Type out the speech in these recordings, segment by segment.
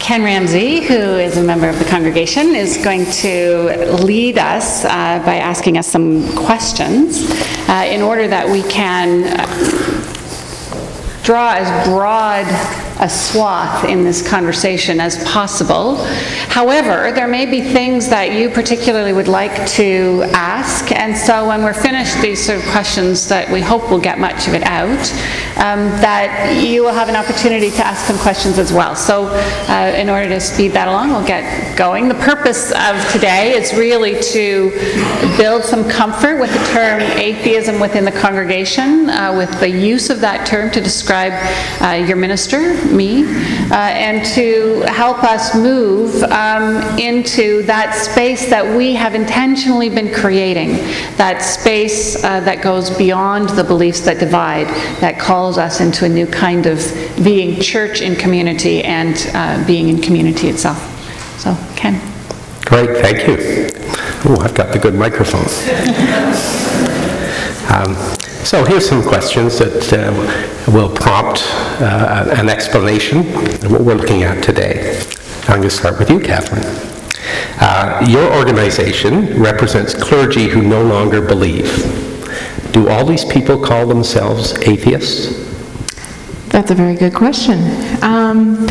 Ken Ramsay, who is a member of the congregation, is going to lead us by asking us some questions in order that we can draw as broad a swath in this conversation as possible. However, there may be things that you particularly would like to ask, and so when we're finished these sort of questions that we hope will get much of it out, that you will have an opportunity to ask some questions as well. So in order to speed that along, we'll get going. The purpose of today is really to build some comfort with the term atheism within the congregation, with the use of that term to describe your minister, me, and to help us move into that space that we have intentionally been creating, that space that goes beyond the beliefs that divide, that calls us into a new kind of being church in community and being in community itself. So, Ken. Great, thank you. Oh, I've got the good microphone. So here's some questions that will prompt an explanation of what we're looking at today. I'm going to start with you, Catherine. Your organization represents clergy who no longer believe. Do all these people call themselves atheists? That's a very good question.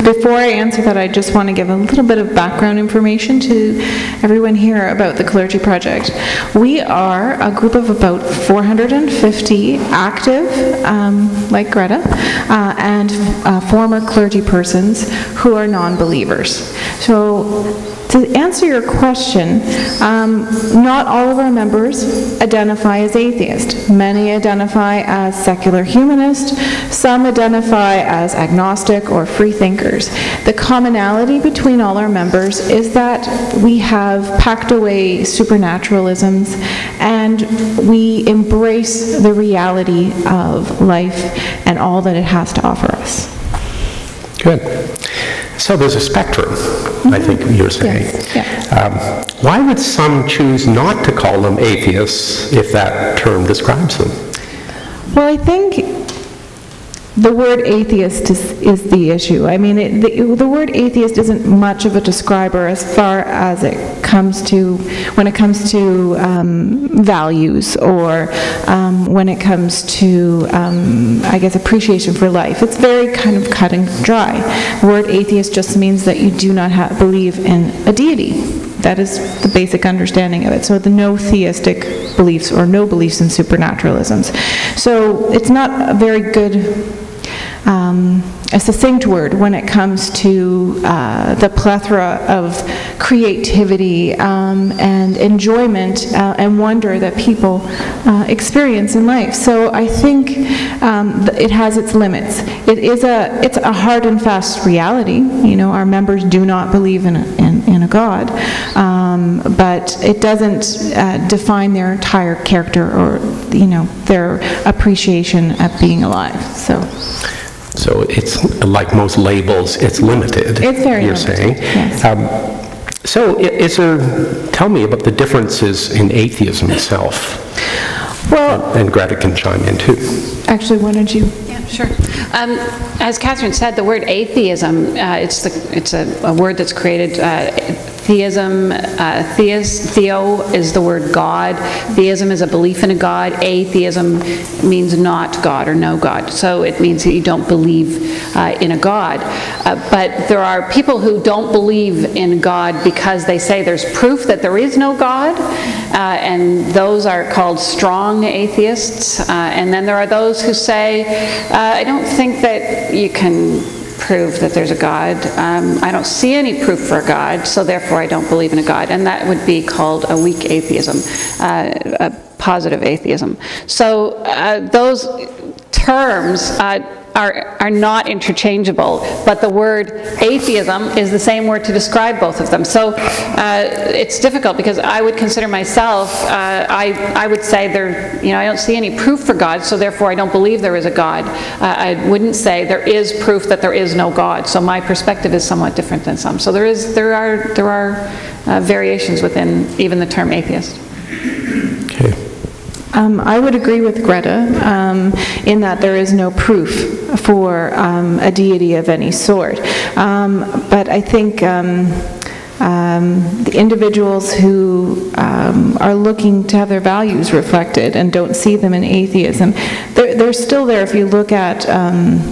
Before I answer that, I just want to give a little bit of background information to everyone here about the Clergy Project. We are a group of about 450 active, like Greta, and former clergy persons who are non-believers. So, to answer your question, not all of our members identify as atheist. Many identify as secular humanist. Some identify as agnostic or free thinkers. The commonality between all our members is that we have packed away supernaturalisms and we embrace the reality of life and all that it has to offer us. Good. So there's a spectrum, I think you're saying. Yes. Yeah. Why would some choose not to call them atheists if that term describes them? Well, I think the word atheist is the issue. I mean, the word atheist isn't much of a describer as far as it comes to, when it comes to values or when it comes to, I guess, appreciation for life. It's very kind of cut and dry. The word atheist just means that you do not believe in a deity. That is the basic understanding of it. So the no theistic beliefs or no beliefs in supernaturalisms. So it's not a very good a succinct word when it comes to the plethora of creativity and enjoyment and wonder that people experience in life. So I think it has its limits. It's a hard and fast reality. You know, our members do not believe in a God, but it doesn't define their entire character or, you know, their appreciation at being alive. So it's like most labels, it's limited. It's very you're limited, saying. Yes. So tell me about the differences in atheism itself. Well, and Greta can chime in too. Actually, why don't you? Yeah, sure. As Catherine said, the word atheism, it's a word that's created. Theism, theo is the word God. Theism is a belief in a God. Atheism means not God or no God. So it means that you don't believe in a God. But there are people who don't believe in God because they say there's proof that there is no God. And those are called strong atheists. And then there are those who say, I don't think that you can prove that there's a God. I don't see any proof for a God, so therefore I don't believe in a God. And that would be called a weak atheism, a positive atheism. So those terms are not interchangeable, but the word atheism is the same word to describe both of them. So it's difficult because I would consider myself, I would say I don't see any proof for God, so therefore I don't believe there is a God. I wouldn't say there is proof that there is no God. So my perspective is somewhat different than some. So there are variations within even the term atheist. Okay. I would agree with Gretta in that there is no proof for a deity of any sort. But I think the individuals who are looking to have their values reflected and don't see them in atheism, they're still there if you look at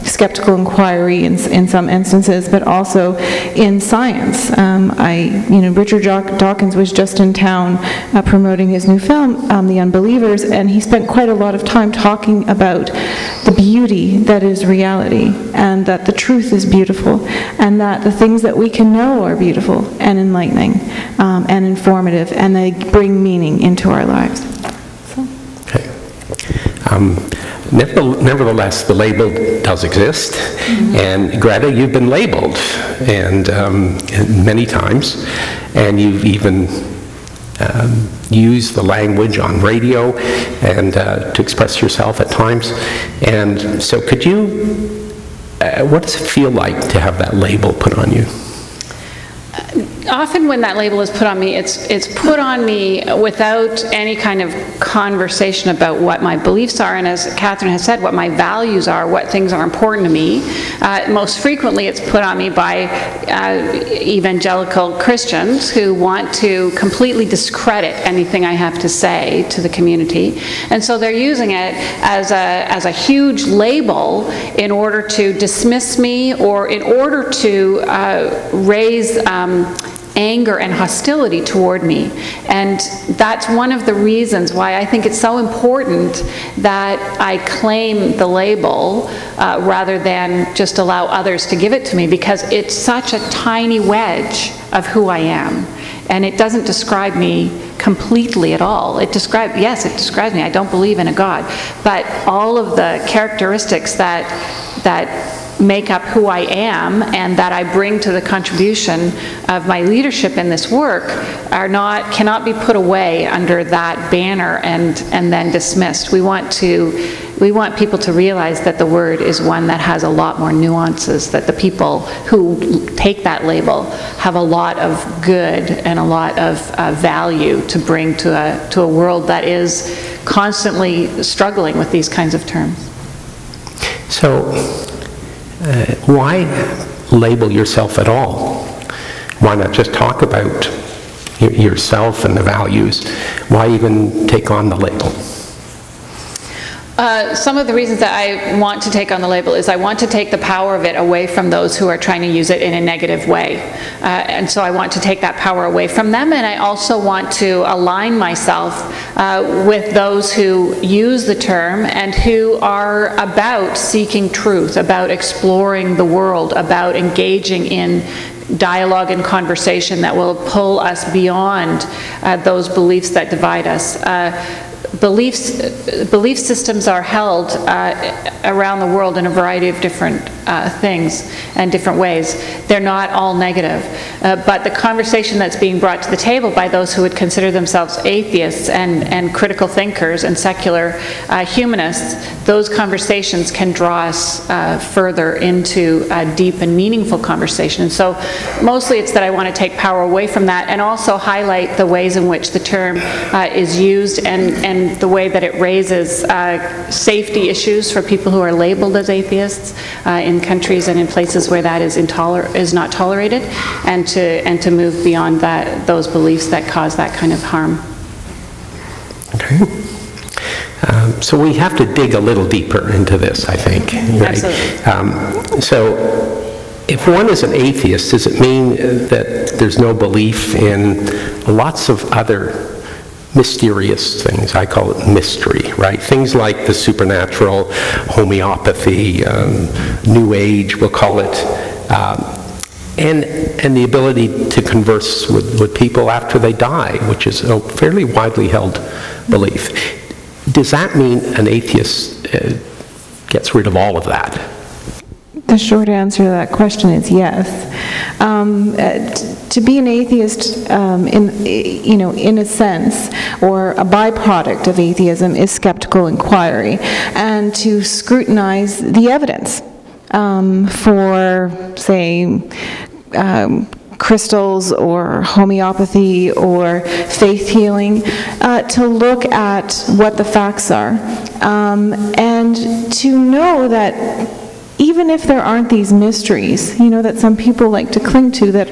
skeptical inquiry in some instances, but also in science. Richard Dawkins was just in town promoting his new film, The Unbelievers, and he spent quite a lot of time talking about the beauty that is reality, and that the truth is beautiful, and that the things that we can know are beautiful and enlightening and informative, and they bring meaning into our lives. So. Okay. Nevertheless, the label does exist, and Greta, you've been labeled, and many times, and you've even used the language on radio and to express yourself at times. And so, could you? What does it feel like to have that label put on you? Often when that label is put on me, it's put on me without any kind of conversation about what my beliefs are, and as Catherine has said, what my values are, what things are important to me. Most frequently it's put on me by evangelical Christians who want to completely discredit anything I have to say to the community. And so they're using it as a huge label in order to dismiss me, or in order to raise anger and hostility toward me. And that's one of the reasons why I think it's so important that I claim the label rather than just allow others to give it to me, because it's such a tiny wedge of who I am. And it doesn't describe me completely at all. It describes me. I don't believe in a God. But all of the characteristics that make up who I am and that I bring to the contribution of my leadership in this work cannot be put away under that banner and then dismissed. We want people to realize that the word is one that has a lot more nuances, that the people who take that label have a lot of good and a lot of value to bring to a world that is constantly struggling with these kinds of terms. So, why label yourself at all? Why not just talk about yourself and the values? Why even take on the label? Some of the reasons that I want to take on the label is I want to take the power of it away from those who are trying to use it in a negative way. And so I want to take that power away from them, and I also want to align myself with those who use the term and who are about seeking truth, about exploring the world, about engaging in dialogue and conversation that will pull us beyond those beliefs that divide us. Belief systems are held around the world in a variety of different things and different ways. They're not all negative. But the conversation that's being brought to the table by those who would consider themselves atheists and critical thinkers and secular humanists, those conversations can draw us further into a deep and meaningful conversation. And so mostly it's that I want to take power away from that and also highlight the ways in which the term is used and the way that it raises safety issues for people who are labeled as atheists in countries and in places where that is not tolerated, and to move beyond those beliefs that cause that kind of harm. Okay. So we have to dig a little deeper into this, I think. Right? Absolutely. So if one is an atheist, does it mean that there's no belief in lots of other mysterious things? I call it mystery, right? Things like the supernatural, homeopathy, New Age, we'll call it, and the ability to converse with people after they die, which is a fairly widely held belief. Does that mean an atheist gets rid of all of that? The short answer to that question is yes. To be an atheist, in a sense, or a byproduct of atheism, is skeptical inquiry, and to scrutinize the evidence for, say, crystals or homeopathy or faith healing, to look at what the facts are, and to know that even if there aren't these mysteries, you know, that some people like to cling to, that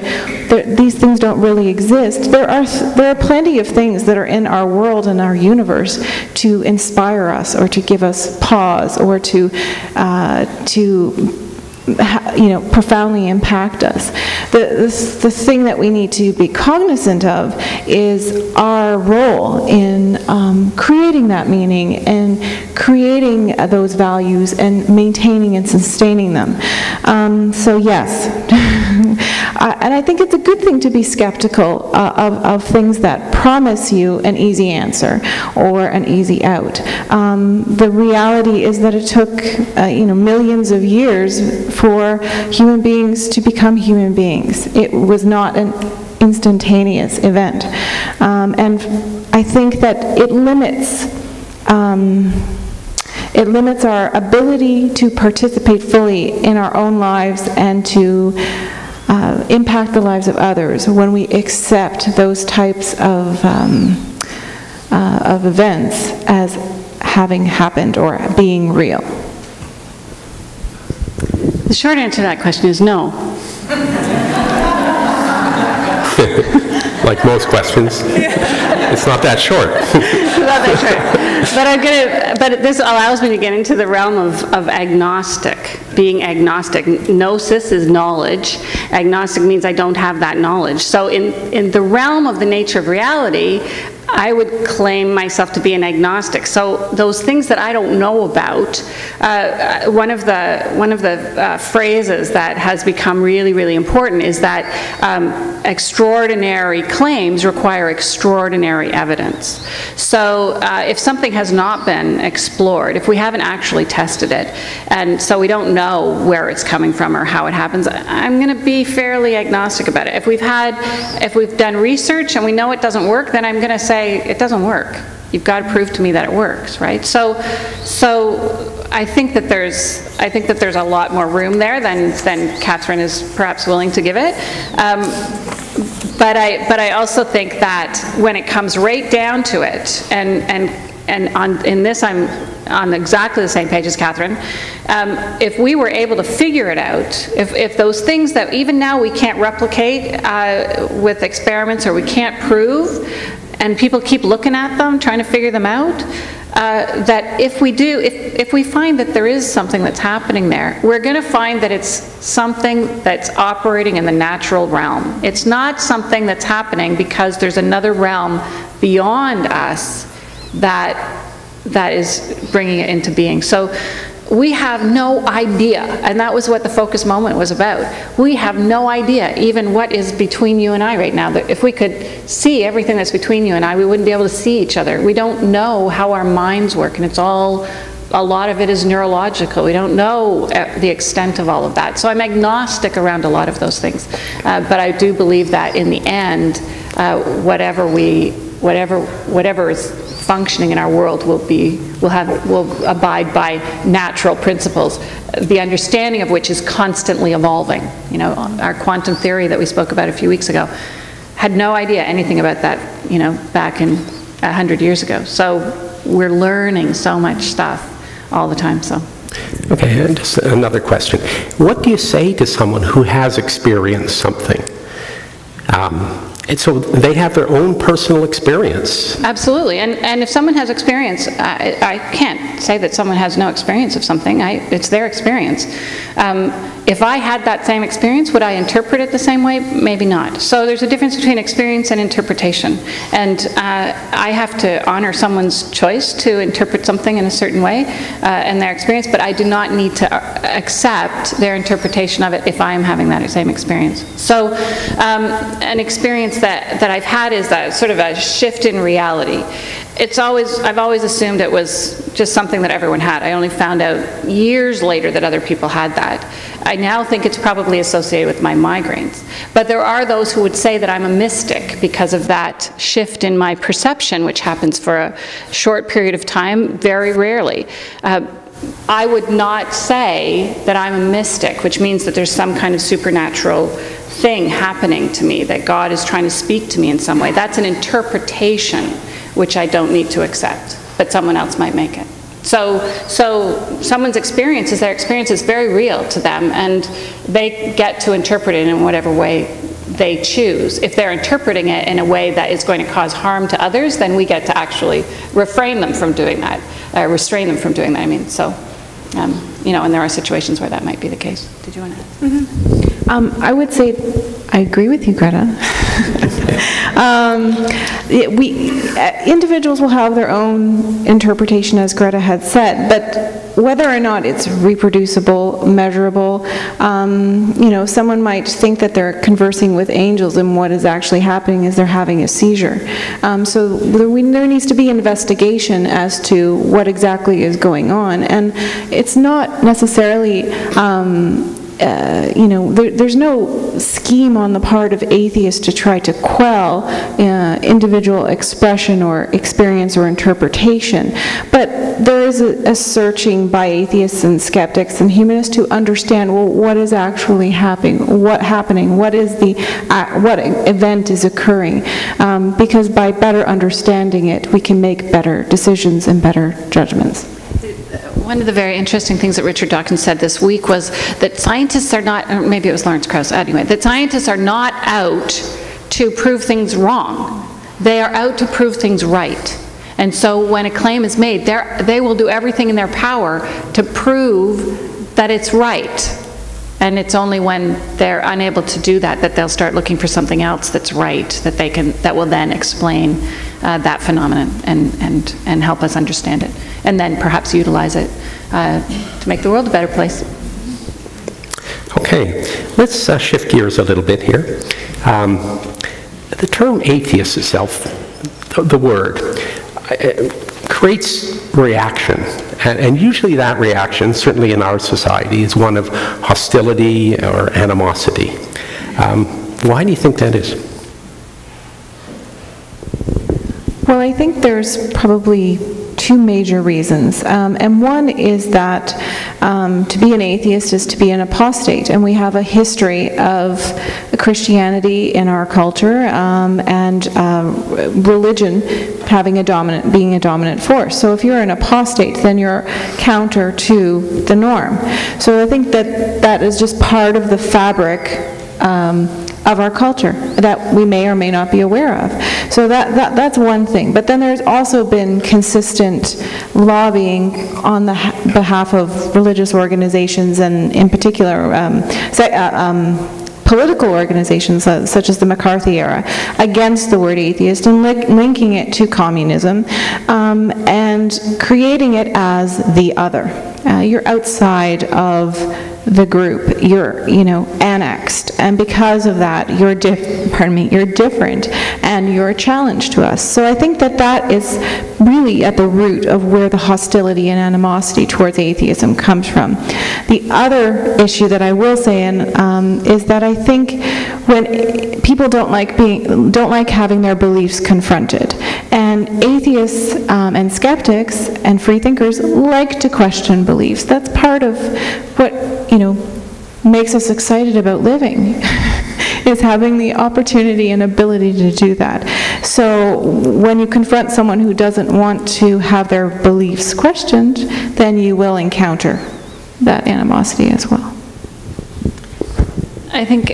these things don't really exist, there are plenty of things that are in our world and our universe to inspire us or to give us pause or to you know, profoundly impact us. The thing that we need to be cognizant of is our role in creating that meaning and creating those values and maintaining and sustaining them. So yes, and I think it's a good thing to be skeptical of things that promise you an easy answer or an easy out. The reality is that it took you know, millions of years for human beings to become human beings. It was not an instantaneous event. And I think that it limits our ability to participate fully in our own lives and to impact the lives of others when we accept those types of events as having happened or being real. The short answer to that question is no. Like most questions, it's not that short. Not that short. But this allows me to get into the realm of agnostic, being agnostic. Gnosis is knowledge. Agnostic means I don't have that knowledge. So in the realm of the nature of reality, I would claim myself to be an agnostic. So those things that I don't know about, one of the phrases that has become really, really important is that extraordinary claims require extraordinary evidence. So if something has not been explored, if we haven't actually tested it, and so we don't know where it's coming from or how it happens, I'm going to be fairly agnostic about it. If we've done research and we know it doesn't work, then I'm going to say it doesn't work. You've got to prove to me that it works, right? So I think that there's a lot more room there than Catherine is perhaps willing to give it. But I also think that when it comes right down to it, and in this I'm on exactly the same page as Catherine, if we were able to figure it out, if those things that even now we can't replicate with experiments or we can't prove, and people keep looking at them, trying to figure them out, that if we find that there is something that's happening there, we're going to find that it's something that's operating in the natural realm. It's not something that's happening because there's another realm beyond us that is bringing it into being. So we have no idea, and that was what the focus moment was about. We have no idea even what is between you and I right now. If we could see everything that's between you and I, we wouldn't be able to see each other. We don't know how our minds work, and a lot of it is neurological. We don't know the extent of all of that. So I'm agnostic around a lot of those things. But I do believe that in the end, whatever is functioning in our world will abide by natural principles, the understanding of which is constantly evolving. You know, our quantum theory that we spoke about a few weeks ago had no idea anything about that, you know, back in 100 years ago. So we're learning so much stuff all the time. So. Okay, and just another question. What do you say to someone who has experienced something? And so they have their own personal experience. Absolutely, and if someone has experience, I can't say that someone has no experience of something. It's their experience. If I had that same experience, would I interpret it the same way? Maybe not. So there's a difference between experience and interpretation. And I have to honor someone's choice to interpret something in a certain way and their experience, but I do not need to accept their interpretation of it if I am having that same experience. So an experience that I've had is that sort of a shift in reality. I've always assumed it was just something that everyone had. I only found out years later that other people had that. I now think it's probably associated with my migraines. But there are those who would say that I'm a mystic because of that shift in my perception, which happens for a short period of time, very rarely. I would not say that I'm a mystic, which means that there's some kind of supernatural thing happening to me, that God is trying to speak to me in some way. That's an interpretation which I don't need to accept, but someone else might make it. So someone's experience is their experience, is very real to them, and they get to interpret it in whatever way they choose. If they're interpreting it in a way that is going to cause harm to others, then we get to actually refrain them from doing that, restrain them from doing that, I mean. So, you know, and there are situations where that might be the case. Did you want to add? Mm-hmm. I would say I agree with you, Greta. Individuals will have their own interpretation, as Greta had said, but whether or not it's reproducible, measurable, you know, someone might think that they're conversing with angels, and what is actually happening is they're having a seizure. So there needs to be investigation as to what exactly is going on, and it's not necessarily you know, there's no scheme on the part of atheists to try to quell individual expression or experience or interpretation, but there is a searching by atheists and skeptics and humanists to understand, well, what is actually happening, what is the what event is occurring, because by better understanding it, we can make better decisions and better judgments. One of the very interesting things that Richard Dawkins said this week was that scientists are not, or maybe it was Lawrence Krauss, anyway, that scientists are not out to prove things wrong. They are out to prove things right. And so when a claim is made, they will do everything in their power to prove that it's right. And it's only when they're unable to do that that they'll start looking for something else that's right, that will then explain that phenomenon and help us understand it, and then perhaps utilize it to make the world a better place. Okay, let's shift gears a little bit here. The term atheist itself, the word, creates reaction, and usually that reaction, certainly in our society, is one of hostility or animosity. Why do you think that is? Well, I think there's probably two major reasons, and one is that to be an atheist is to be an apostate, and we have a history of Christianity in our culture and religion being a dominant force. So if you're an apostate, then you're counter to the norm. So I think that is just part of the fabric of our culture that we may or may not be aware of. So that's one thing. But then there's also been consistent lobbying on the behalf of religious organizations, and in particular political organizations such as the McCarthy era, against the word atheist and linking it to communism and creating it as the other. You're outside of the group, you're, you know, annexed, and because of that, you're different, and you're a challenge to us. So I think that is really at the root of where the hostility and animosity towards atheism comes from. The other issue that I will say is that I think when people don't like having their beliefs confronted, and atheists and skeptics and free thinkers like to question beliefs. That's part of what, you know, makes us excited about living, is having the opportunity and ability to do that. So when you confront someone who doesn't want to have their beliefs questioned, then you will encounter that animosity as well. I think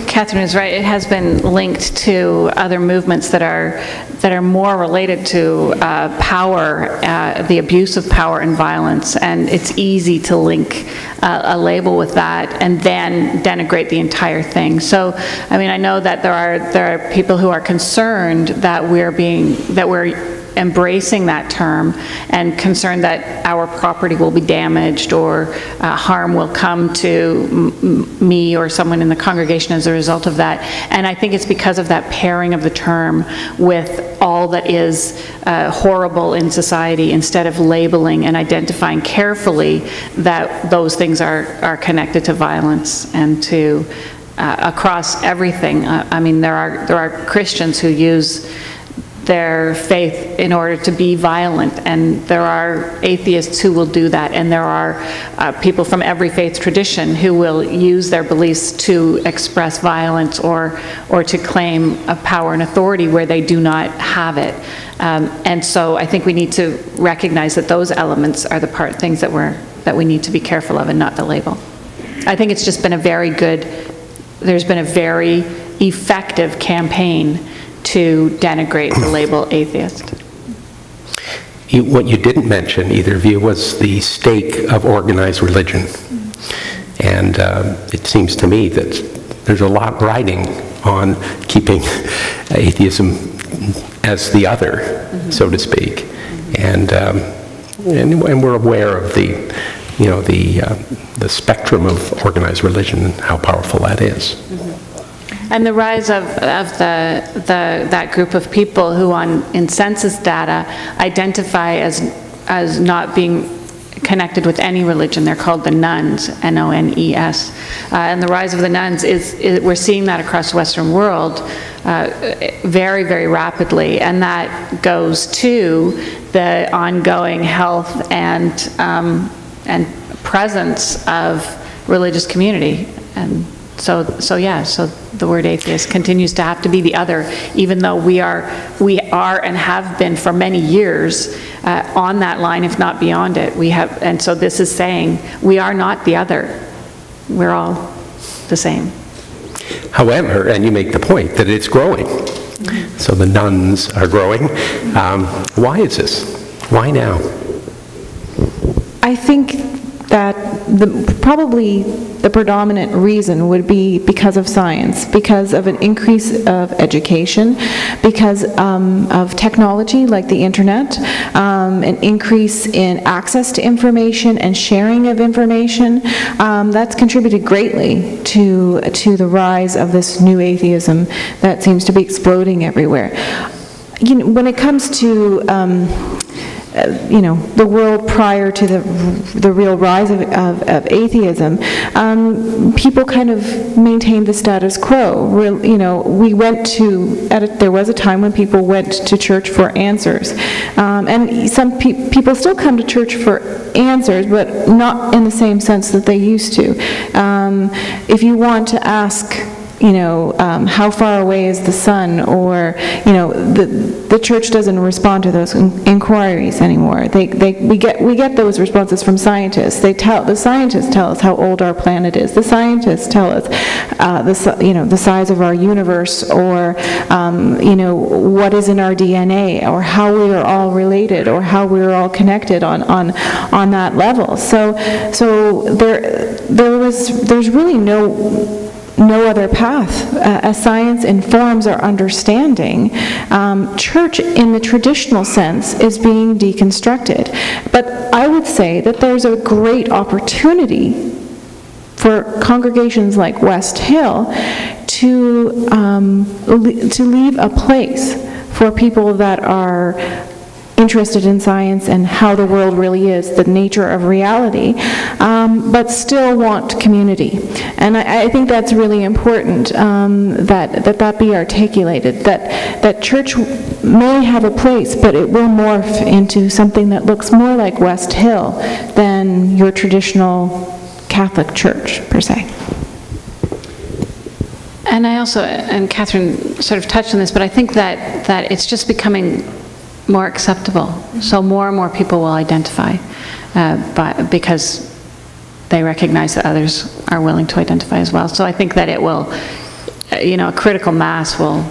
Catherine is right. It has been linked to other movements that are more related to power, the abuse of power and violence, and it's easy to link a label with that and then denigrate the entire thing. So, I mean, I know that there are people who are concerned that we're embracing that term and concerned that our property will be damaged or harm will come to me or someone in the congregation as a result of that. And I think it's because of that pairing of the term with all that is horrible in society, instead of labeling and identifying carefully that those things are connected to violence and to across everything. I mean, there are Christians who use their faith in order to be violent, and there are atheists who will do that, and there are people from every faith tradition who will use their beliefs to express violence or to claim a power and authority where they do not have it. And so I think we need to recognize that those elements are the things that we need to be careful of, and not the label. I think it's just been there's been a very effective campaign to denigrate the label atheist. What you didn't mention, either of you, was the stake of organized religion. And it seems to me that there's a lot riding on keeping atheism as the other, so to speak. And we're aware of the spectrum of organized religion and how powerful that is. And the rise of that group of people who in census data identify as not being connected with any religion. They're called the nuns, N-O-N-E-S. And the rise of the nuns we're seeing that across the Western world very, very rapidly. And that goes to the ongoing health and presence of religious community. And so the word atheist continues to have to be the other, even though we are and have been for many years on that line, if not beyond it. And so this is saying we are not the other. We're all the same. However, and you make the point that it's growing. So the nuns are growing. Why is this? Why now? I think that probably the predominant reason would be because of science, because of an increase of education, because of technology like the internet, an increase in access to information and sharing of information. That's contributed greatly to the rise of this new atheism that seems to be exploding everywhere. When it comes to the world prior to the real rise of atheism, people kind of maintained the status quo. We went there was a time when people went to church for answers. And some people still come to church for answers, but not in the same sense that they used to. If you want to ask, how far away is the sun, or, the church doesn't respond to those inquiries anymore. We get those responses from scientists. The scientists tell us how old our planet is. The scientists tell us, the size of our universe, or, what is in our DNA, or how we are all related, or how we are all connected on that level. So there's really no other path. As science informs our understanding, church in the traditional sense is being deconstructed. But I would say that there's a great opportunity for congregations like West Hill to leave a place for people that are interested in science and how the world really is, the nature of reality, but still want community. And I think that's really important, that be articulated, that church may have a place, but it will morph into something that looks more like West Hill than your traditional Catholic church, per se. And and Catherine sort of touched on this, but I think that it's just becoming more acceptable. So more and more people will identify because they recognize that others are willing to identify as well. So I think that it will, a critical mass will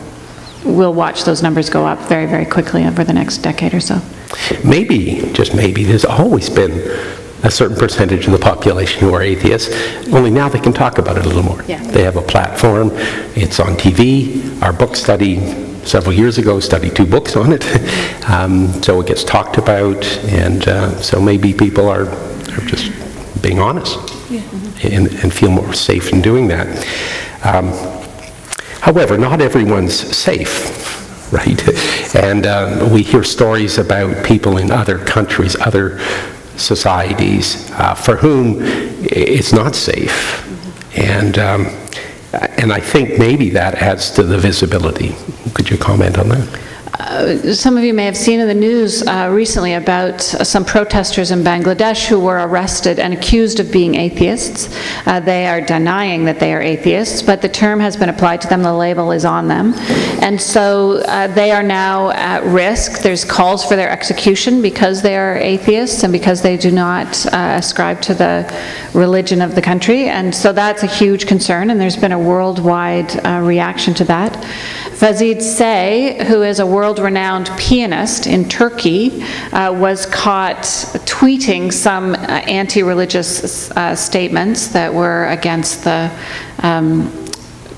watch those numbers go up very, very quickly over the next decade or so. Maybe, just maybe, there's always been a certain percentage of the population who are atheists, only now they can talk about it a little more. Yeah. They have a platform, it's on TV, our book study several years ago studied 2 books on it, so it gets talked about, and so maybe people are just being honest, and feel more safe in doing that. However, not everyone's safe, right? And we hear stories about people in other countries, other societies, for whom it's not safe, and I think maybe that adds to the visibility. Could you comment on that? Some of you may have seen in the news recently about some protesters in Bangladesh who were arrested and accused of being atheists. They are denying that they are atheists, but the term has been applied to them, the label is on them. And so they are now at risk. There's calls for their execution because they are atheists and because they do not ascribe to the religion of the country. And so that's a huge concern, and there's been a worldwide reaction to that. Fazid Say, who is a world-renowned pianist in Turkey, was caught tweeting some anti-religious statements that were against the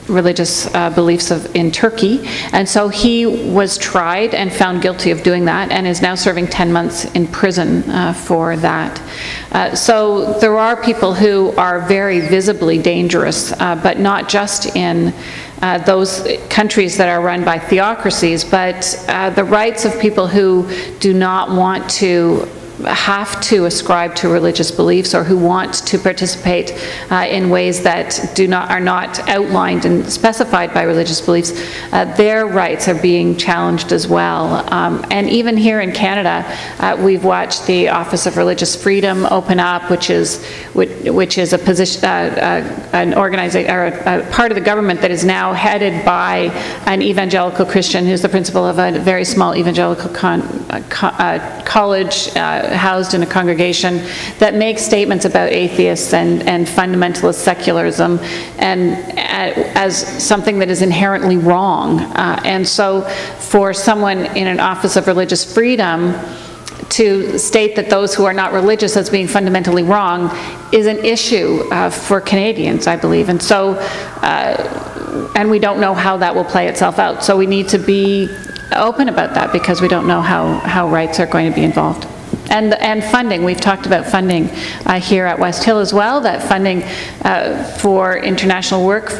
religious beliefs in Turkey. And so he was tried and found guilty of doing that and is now serving 10 months in prison for that. So there are people who are very visibly dangerous, but not just in those countries that are run by theocracies, but the rights of people who do not want to have to ascribe to religious beliefs or who want to participate in ways that are not outlined and specified by religious beliefs, their rights are being challenged as well. And even here in Canada, we've watched the Office of Religious Freedom open up, which is a position, an organization or a part of the government that is now headed by an evangelical Christian who's the principal of a very small evangelical college housed in a congregation that makes statements about atheists and fundamentalist secularism and as something that is inherently wrong. And so for someone in an Office of Religious Freedom to state that those who are not religious as being fundamentally wrong is an issue for Canadians, I believe. And so, and we don't know how that will play itself out. So we need to be open about that because we don't know how rights are going to be involved. And funding, we've talked about funding here at West Hill as well, that funding for international work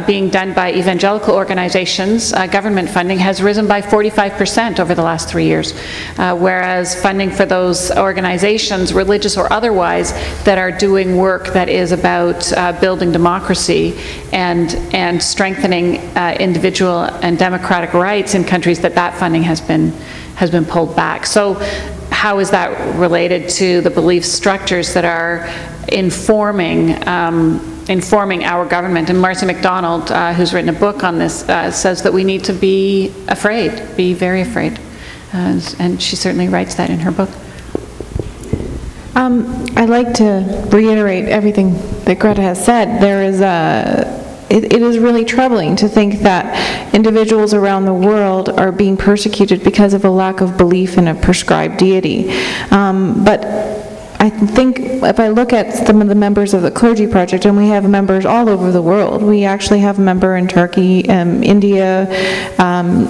being done by evangelical organizations, government funding has risen by 45% over the last 3 years, whereas funding for those organizations, religious or otherwise, that are doing work that is about building democracy and strengthening individual and democratic rights in countries, that funding has been pulled back. So how is that related to the belief structures that are informing our government? And Marcy MacDonald, who's written a book on this, says that we need to be afraid, be very afraid. And she certainly writes that in her book. I'd like to reiterate everything that Gretta has said. There is it is really troubling to think that individuals around the world are being persecuted because of a lack of belief in a prescribed deity. But I think if I look at some of the members of the Clergy Project, and we have members all over the world. We actually have a member in Turkey, India,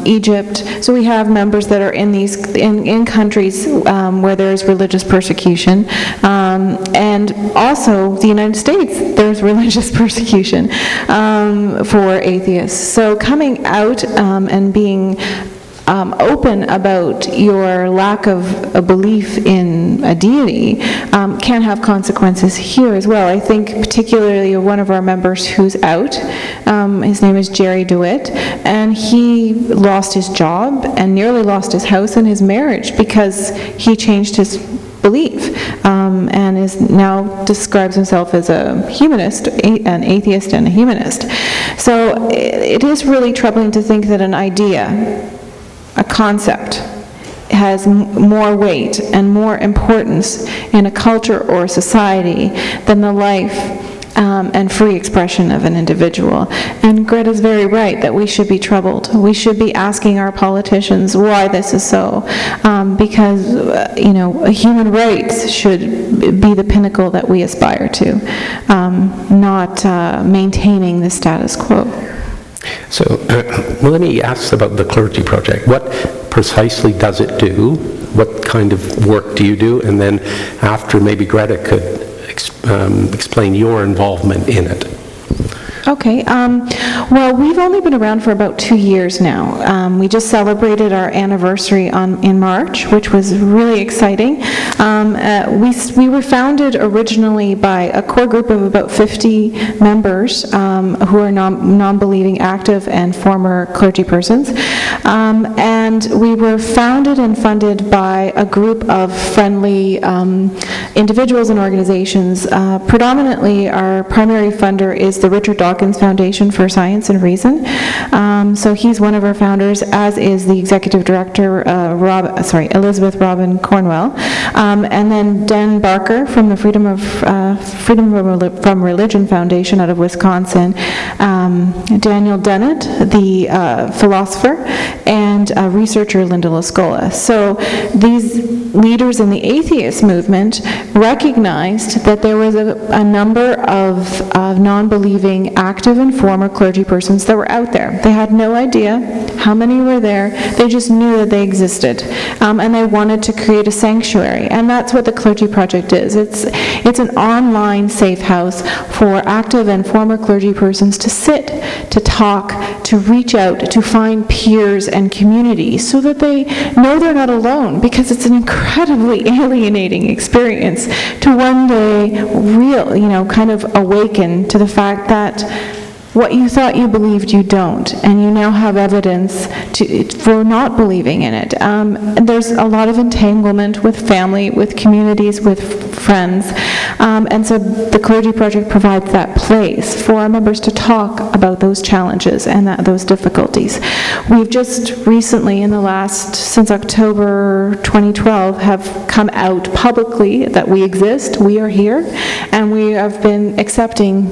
Egypt. So we have members that are in these in countries where there's religious persecution, and also the United States. There's religious persecution for atheists. So coming out and being open about your lack of a belief in a deity can have consequences here as well. I think particularly one of our members who's out, his name is Jerry DeWitt, and he lost his job and nearly lost his house and his marriage because he changed his belief and is now describes himself as a humanist, an atheist and a humanist. So it is really troubling to think that an idea, a concept, has more weight and more importance in a culture or a society than the life and free expression of an individual. And Greta's very right that we should be troubled. We should be asking our politicians why this is so, because human rights should be the pinnacle that we aspire to, not maintaining the status quo. So let me ask about the Clergy Project. What precisely does it do? What kind of work do you do? And then after, maybe Gretta could explain your involvement in it. Okay, well, we've only been around for about 2 years now. We just celebrated our anniversary in March, which was really exciting. We were founded originally by a core group of about 50 members who are non-believing active and former clergy persons. And we were founded and funded by a group of friendly individuals and organizations. Predominantly, our primary funder is the Richard Dawkins Foundation for Science and Reason. So he's one of our founders, as is the executive director, Elizabeth Robin Cornwell. And then Dan Barker from the Freedom from Religion Foundation out of Wisconsin, Daniel Dennett, the philosopher, and researcher Linda Lascola. So these leaders in the atheist movement recognized that there was a number of non-believing active and former clergy persons that were out there. They had no idea how many were there. They just knew that they existed. And they wanted to create a sanctuary. And that's what the Clergy Project is. It's an online safe house for active and former clergy persons to sit, to talk, to reach out, to find peers and community so that they know they're not alone, because it's an incredibly alienating experience to one day kind of awaken to the fact that what you thought you believed, you don't, and you now have evidence for not believing in it. There's a lot of entanglement with family, with communities, with friends, and so the Clergy Project provides that place for our members to talk about those challenges and those difficulties. We've just recently, since October 2012, have come out publicly that we exist, we are here, and we have been accepting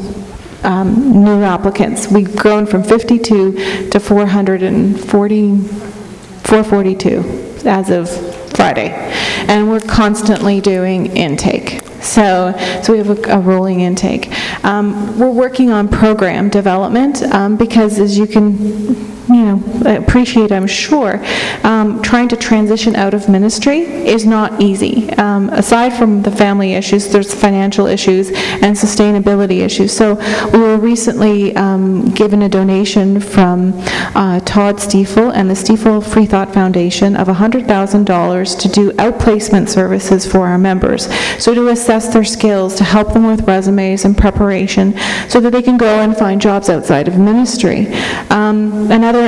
new applicants. We've grown from 52 to 442 as of Friday, and we're constantly doing intake. So we have a rolling intake. We're working on program development because, as you can appreciate, I'm sure, trying to transition out of ministry is not easy. Aside from the family issues, there's financial issues and sustainability issues. So we were recently given a donation from Todd Stiefel and the Stiefel Free Thought Foundation of $100,000 to do outplacement services for our members. So to assess their skills, to help them with resumes and preparation so that they can go and find jobs outside of ministry. Another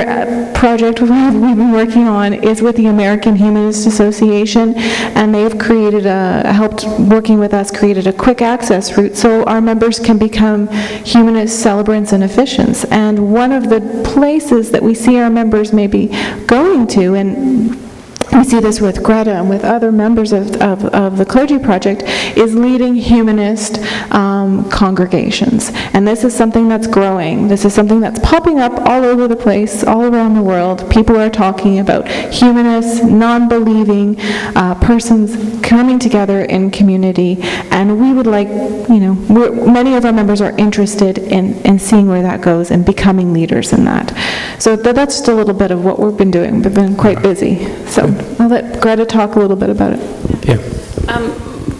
project we've been working on is with the American Humanist Association, and they've created helped working with us created a quick access route so our members can become humanist celebrants and officiants. And one of the places that we see our members maybe going to, and we see this with Gretta and with other members of the Clergy Project, is leading humanist congregations. And this is something that's growing. This is something that's popping up all over the place, all around the world. People are talking about humanists, non-believing persons coming together in community. And we would like, many of our members are interested in seeing where that goes and becoming leaders in that. So that's just a little bit of what we've been doing. We've been quite busy. So I'll let Gretta talk a little bit about it. Yeah.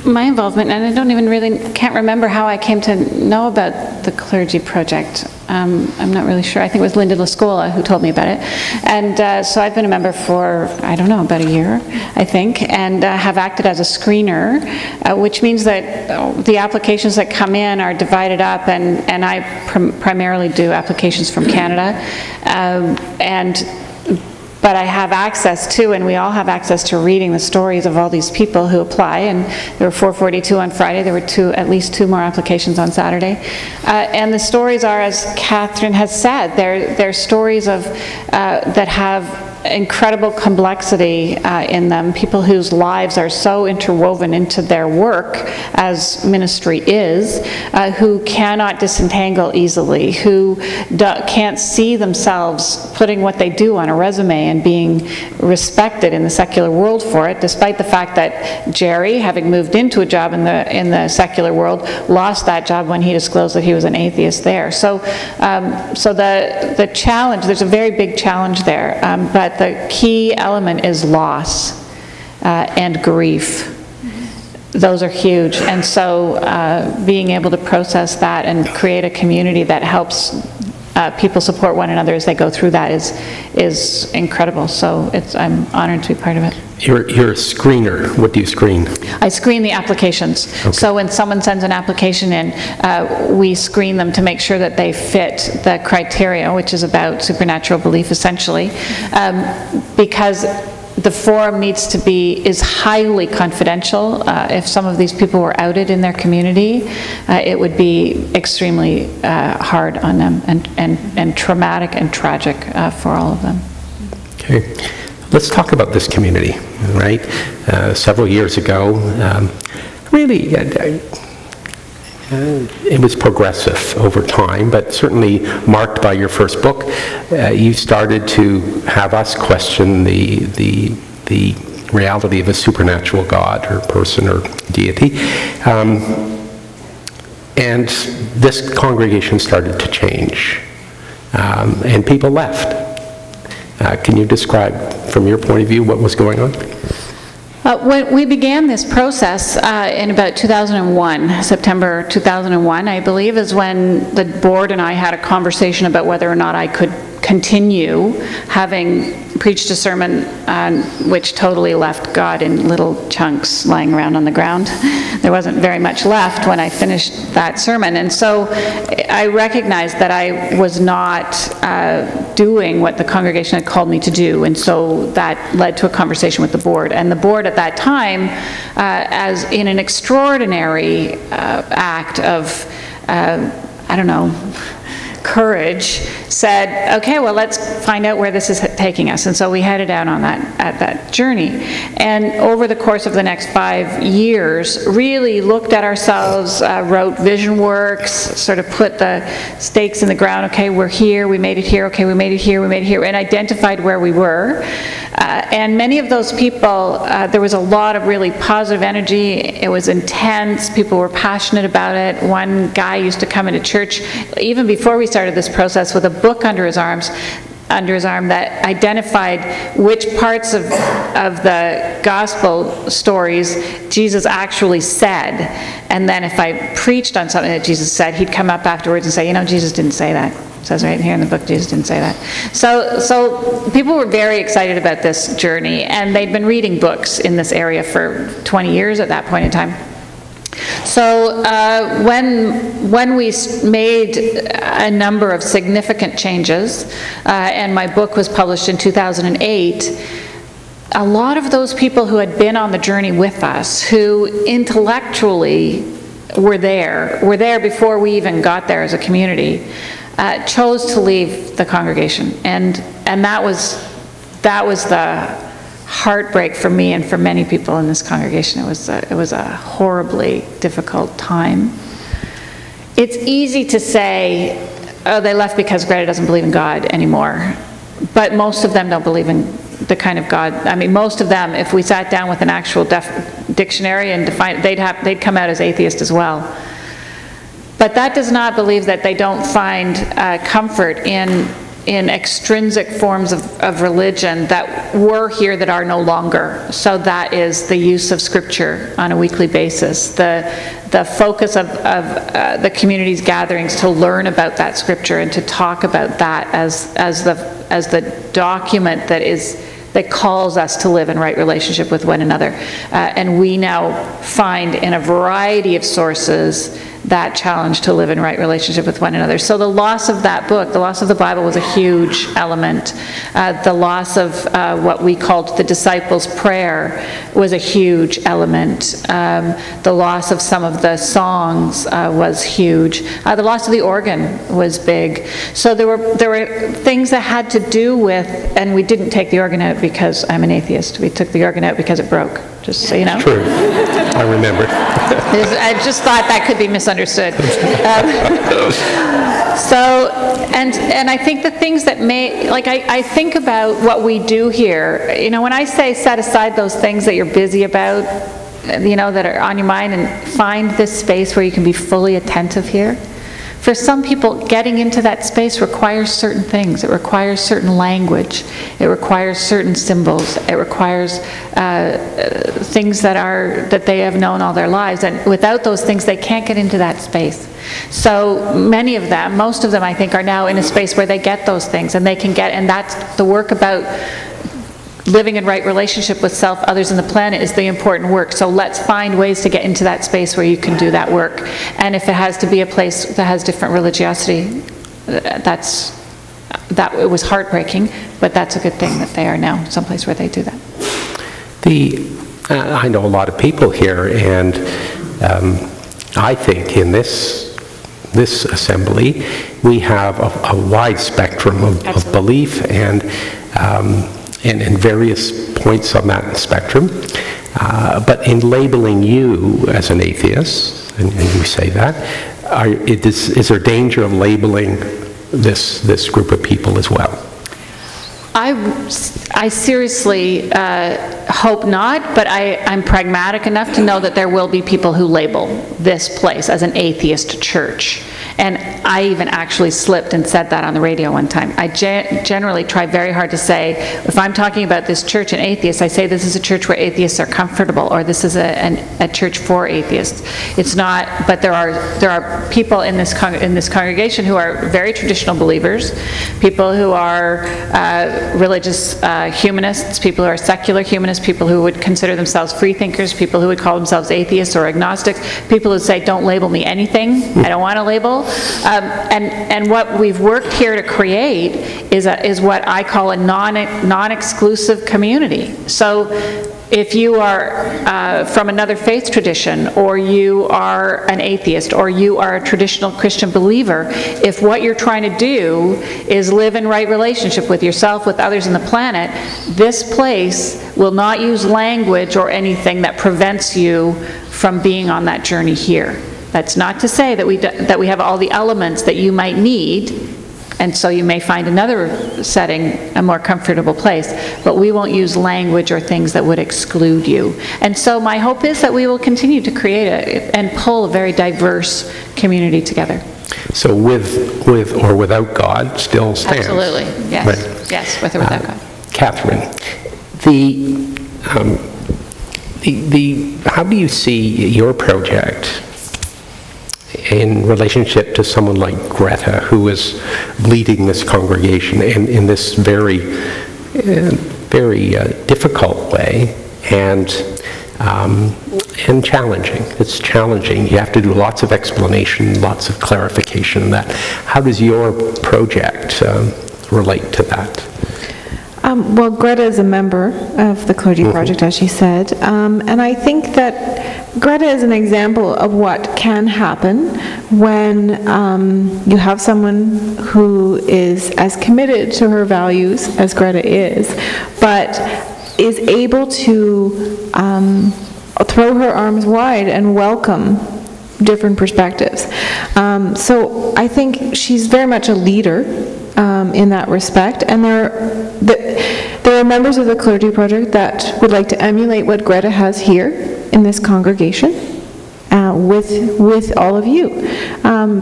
My involvement, and I don't even can't remember how I came to know about the Clergy Project. I'm not really sure. I think it was Linda Lascola who told me about it. And so I've been a member for, I don't know, about a year, I think, and have acted as a screener, which means that the applications that come in are divided up, and I primarily do applications from Canada. But I have access to, and we all have access to, reading the stories of all these people who apply, and there were 442 on Friday. There were at least two more applications on Saturday. And the stories are, as Catherine has said, they're stories of that have incredible complexity in them, people whose lives are so interwoven into their work, as ministry is, who cannot disentangle easily, who can't see themselves putting what they do on a resume and being respected in the secular world for it, despite the fact that Jerry, having moved into a job in the secular world, lost that job when he disclosed that he was an atheist there. So the challenge, there's a very big challenge there, but the key element is loss and grief. those are huge. And so being able to process that and create a community that helps people support one another as they go through that is incredible. So I'm honored to be part of it. You're a screener. What do you screen? I screen the applications. Okay. So when someone sends an application in, we screen them to make sure that they fit the criteria, which is about supernatural belief essentially, because the forum is highly confidential. If some of these people were outed in their community, it would be extremely hard on them and traumatic and tragic for all of them. Okay. Let's talk about this community, right? Several years ago, really, it was progressive over time, but certainly marked by your first book. You started to have us question the reality of a supernatural God or person or deity. And this congregation started to change, and people left. Can you describe, from your point of view, what was going on? When we began this process in about 2001, September 2001, I believe, is when the board and I had a conversation about whether or not I could continue having preached a sermon which totally left God in little chunks lying around on the ground. There wasn't very much left when I finished that sermon, and so I recognized that I was not doing what the congregation had called me to do, and so that led to a conversation with the board. And the board at that time, as in an extraordinary act of, I don't know, courage, said, okay, well, let's find out where this is taking us. And so we headed out on that journey. And over the course of the next 5 years, really looked at ourselves, wrote vision works, sort of put the stakes in the ground. Okay, we're here, we made it here, okay, we made it here, we made it here, and identified where we were. And many of those people, there was a lot of really positive energy. It was intense. People were passionate about it. One guy used to come into church, even before we started this process, with a book under his arm that identified which parts of the gospel stories Jesus actually said. And then if I preached on something that Jesus said, he'd come up afterwards and say, you know, Jesus didn't say that. It says right here in the book, Jesus didn't say that. So people were very excited about this journey, and they'd been reading books in this area for 20 years at that point in time. So when we made a number of significant changes, and my book was published in 2008, a lot of those people who had been on the journey with us, who intellectually were there before we even got there as a community, chose to leave the congregation, and that was the heartbreak for me and for many people in this congregation. It was a horribly difficult time. It's easy to say, oh, they left because Gretta doesn't believe in God anymore, but most of them don't believe in the kind of God. I mean, most of them, if we sat down with an actual dictionary and defined, they'd come out as atheist as well. But that does not believe that they don't find comfort in extrinsic forms of religion that were here that are no longer. So that is the use of Scripture on a weekly basis, the focus of the community's gatherings to learn about that Scripture and to talk about that as the document that calls us to live in right relationship with one another. And we now find in a variety of sources that challenge to live in right relationship with one another. So the loss of that book, the loss of the Bible, was a huge element. The loss of what we called the disciples' prayer was a huge element. The loss of some of the songs was huge. The loss of the organ was big. So there were things that had to do with, and we didn't take the organ out because I'm an atheist. We took the organ out because it broke, just so you know. True. I remember. I just thought that could be misunderstood. And I think the things that I think about what we do here. You know, when I say set aside those things that you're busy about, you know, that are on your mind, and find this space where you can be fully attentive here. For some people, getting into that space requires certain things. It requires certain language. It requires certain symbols. It requires things that they have known all their lives. And without those things, they can't get into that space. So many of them, most of them, I think, are now in a space where they get those things, and they can get, and that's the work about living in right relationship with self, others, and the planet is the important work. So let's find ways to get into that space where you can do that work. And if it has to be a place that has different religiosity, it was heartbreaking, but that's a good thing that they are now someplace where they do that. I know a lot of people here, and I think in this assembly we have a wide spectrum of belief and in various points on that spectrum. But in labeling you as an atheist, and you say that, is there danger of labeling this group of people as well? I seriously hope not, but I'm pragmatic enough to know that there will be people who label this place as an atheist church. And I even actually slipped and said that on the radio one time. I generally try very hard to say, if I'm talking about this church and atheists, I say this is a church where atheists are comfortable, or this is a church for atheists. It's not, but there are people in this congregation who are very traditional believers, people who are religious humanists, people who are secular humanists, people who would consider themselves free thinkers, people who would call themselves atheists or agnostics, people who say, don't label me anything, I don't want to label. And what we've worked here to create is what I call a non-exclusive community. So if you are from another faith tradition, or you are an atheist, or you are a traditional Christian believer, if what you're trying to do is live in right relationship with yourself, with others, and the planet, this place will not use language or anything that prevents you from being on that journey here. That's not to say that we have all the elements that you might need, and so you may find another setting a more comfortable place, but we won't use language or things that would exclude you. And so my hope is that we will continue to create and pull a very diverse community together. So with or without God still stands? Absolutely, yes. Right. Yes, with or without God. Catherine, how do you see your project in relationship to someone like Gretta, who is leading this congregation in this very, very difficult way and challenging? It's challenging. You have to do lots of explanation, lots of clarification. How does your project relate to that? Well, Gretta is a member of the Clergy Project, as she said, and I think that Gretta is an example of what can happen when you have someone who is as committed to her values as Gretta is, but is able to throw her arms wide and welcome different perspectives. So I think she's very much a leader in that respect, and there are members of the Clergy Project that would like to emulate what Gretta has here in this congregation with all of you,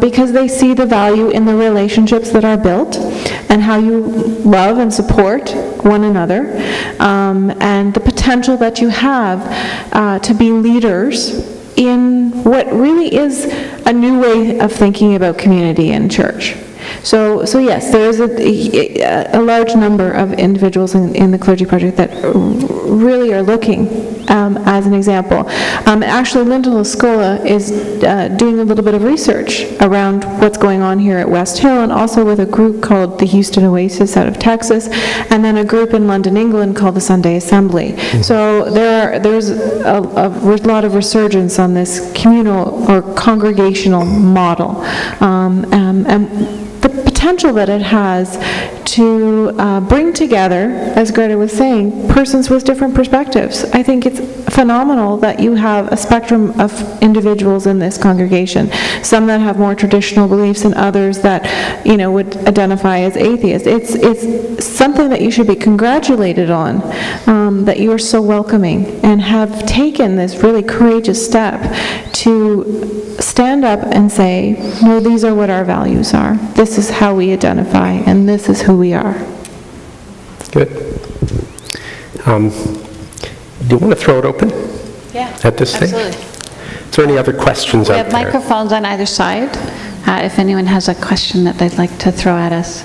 because they see the value in the relationships that are built and how you love and support one another, and the potential that you have to be leaders in what really is a new way of thinking about community and church. So yes, there is a large number of individuals in the Clergy Project that really are looking as an example. Actually, Linda Lascola is doing a little bit of research around what's going on here at West Hill, and also with a group called the Houston Oasis out of Texas, and then a group in London, England called the Sunday Assembly. So there's a lot of resurgence on this communal or congregational model, and the potential that it has to bring together, as Greta was saying, persons with different perspectives. I think it's phenomenal that you have a spectrum of individuals in this congregation, some that have more traditional beliefs and others that, you know, would identify as atheists. It's something that you should be congratulated on, that you are so welcoming and have taken this really courageous step to stand up and say, no, these are what our values are. This is how we identify, and this is who we are. Good. Do you want to throw it open? Yeah, at this absolutely. stage? Is there any other questions We out have there? microphones on either side, if anyone has a question that they'd like to throw at us.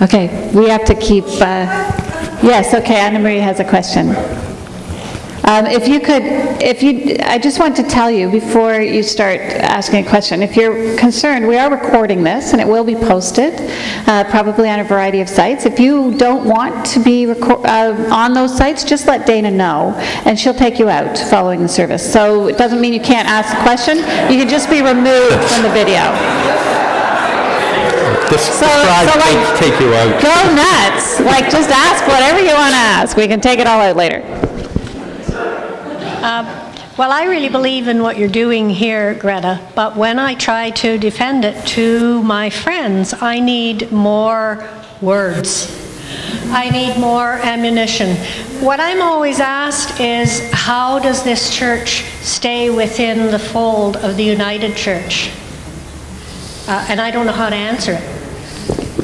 Okay, we have to keep, yes, okay, Anna Marie has a question. I just want to tell you before you start asking a question, if you're concerned, we are recording this and it will be posted, probably on a variety of sites. If you don't want to be on those sites, just let Dana know and she'll take you out following the service. So it doesn't mean you can't ask a question, you can just be removed from the video. So like, take you out. Go nuts. Like, just ask whatever you want to ask. We can take it all out later. Well, I really believe in what you're doing here, Greta, but when I try to defend it to my friends, I need more words. I need more ammunition. What I'm always asked is, how does this church stay within the fold of the United Church? And I don't know how to answer it.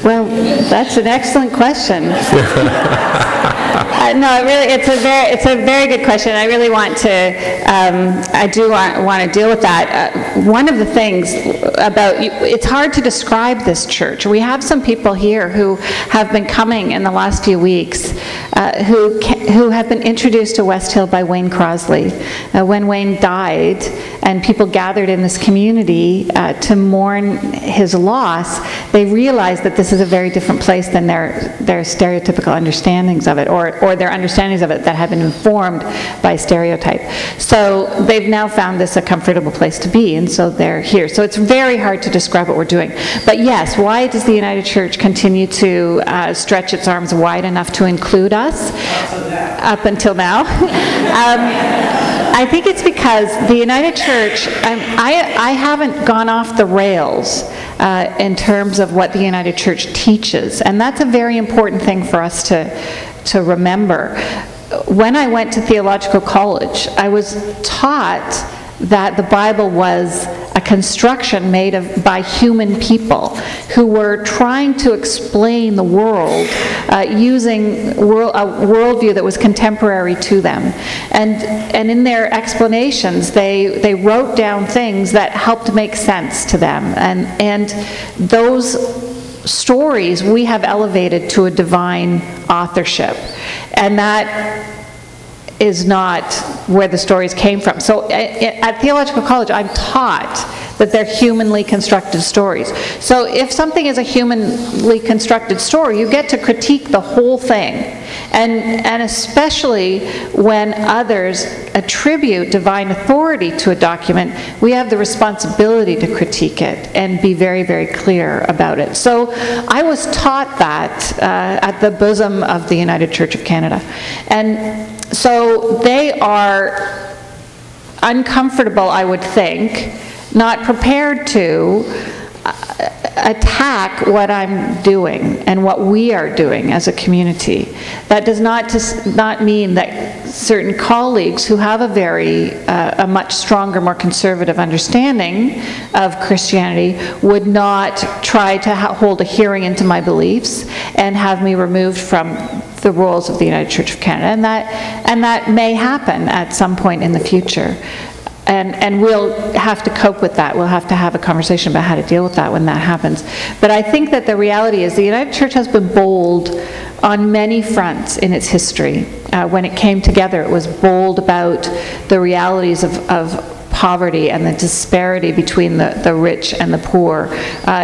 Well, that's an excellent question. No, really, it's a very good question. I really want to, I do want to deal with that. One of the things about, it's hard to describe this church. We have some people here who have been coming in the last few weeks, who have been introduced to West Hill by Wayne Crosley. When Wayne died and people gathered in this community to mourn his loss, they realized that this is a very different place than their stereotypical understandings of it, or their understandings of it that have been informed by stereotype. So they've now found this a comfortable place to be, and so they're here. So it's very hard to describe what we're doing. But yes, why does the United Church continue to stretch its arms wide enough to include us up until now? I think it's because the United Church, I haven't gone off the rails in terms of what the United Church teaches, and that's a very important thing for us to remember. When I went to theological college, I was taught that the Bible was a construction made by human people who were trying to explain the world using a worldview that was contemporary to them. And in their explanations, they wrote down things that helped make sense to them. And those stories we have elevated to a divine authorship. And that is not where the stories came from. So at theological college, I'm taught that they're humanly constructed stories. So if something is a humanly constructed story, you get to critique the whole thing. And especially when others attribute divine authority to a document, we have the responsibility to critique it and be very, very clear about it. So I was taught that at the bosom of the United Church of Canada. And so they are uncomfortable, I would think, not prepared to attack what I'm doing and what we are doing as a community. That does not mean that certain colleagues who have a much stronger, more conservative understanding of Christianity would not try to hold a hearing into my beliefs and have me removed from the roles of the United Church of Canada. And that may happen at some point in the future. And we'll have to cope with that. We'll have to have a conversation about how to deal with that when that happens. But I think that the reality is the United Church has been bold on many fronts in its history. When it came together, it was bold about the realities of poverty and the disparity between the rich and the poor.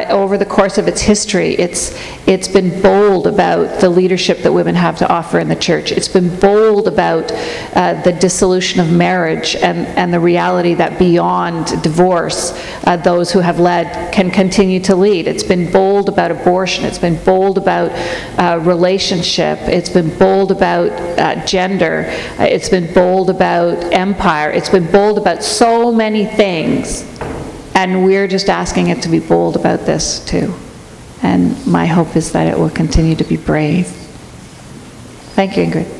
Over the course of its history, it's been bold about the leadership that women have to offer in the church. It's been bold about the dissolution of marriage and the reality that beyond divorce, those who have led can continue to lead. It's been bold about abortion. It's been bold about relationship. It's been bold about gender. It's been bold about empire. It's been bold about so many things. And we're just asking it to be bold about this too. And my hope is that it will continue to be brave. Thank you, Ingrid.